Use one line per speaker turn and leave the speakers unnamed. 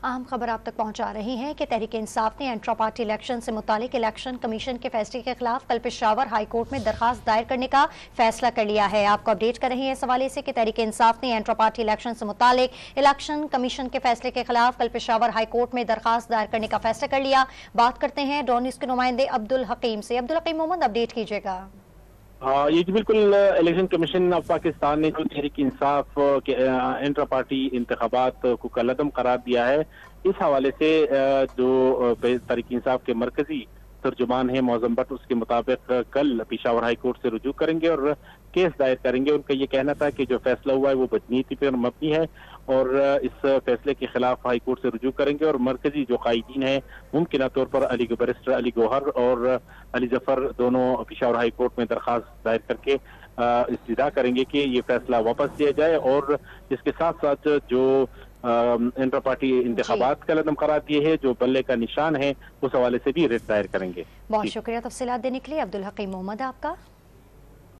اہم خبر آپ تک پہنچا رہی ہیں کہ تحریک انصاف نے انٹرا پارٹی الیکشن سے متعلق الیکشن کمیشن کے فیصلے کے خلاف کل پشاور ہائی کورٹ میں درخواست دائر کرنے کا فیصلہ کر لیا ہے۔ آپ کو اپڈیٹ کر رہے ہیں اس حوالے سے کہ تحریک انصاف نے انٹرا پارٹی الیکشن سے متعلق الیکشن کمیشن کے فیصلے کے خلاف کل پشاور ہائی کورٹ میں درخواست دائر کرنے کا فیصلہ کر لیا۔ بات کرتے ہیں ڈون نیوز کے نمائندے عبدالحکیم سے۔ عبدالحکیم محمد، اپڈیٹ کیجیے گا۔
یہ بالکل الیکشن کمیشن آف پاکستان نے جو تحریک انصاف کے انٹرا پارٹی انتخابات کو کالعدم قرار دیا ہے، اس حوالے سے جو تحریک انصاف کے مرکزی ترجمان ہیں معظم بٹ، اس کے مطابق کل پشاور ہائی کورٹ سے رجوع کریں گے اور کیس دائر کریں گے۔ ان کا یہ کہنا تھا کہ جو فیصلہ ہوا ہے وہ بدنیتی پر مبنی ہے اور اس فیصلے کے خلاف ہائی کورٹ سے رجوع کریں گے، اور مرکزی جو قائدین ہیں ممکنہ طور پر بیرسٹر علی گوہر اور علی ظفر دونوں پشاور ہائی کورٹ میں درخواست دائر کر کے استدعا کریں گے کہ یہ فیصلہ واپس لیا جائے، اور اس کے ساتھ ساتھ جو انٹر پارٹی انتخابات کا عدم قرار دیے ہیں جو بلے کا نشان ہے، اس حوالے سے بھی ریٹ دائر کریں گے۔
بہت شکریہ تفصیلات دینے کے لیے عبدالحکیم محمد آپ کا۔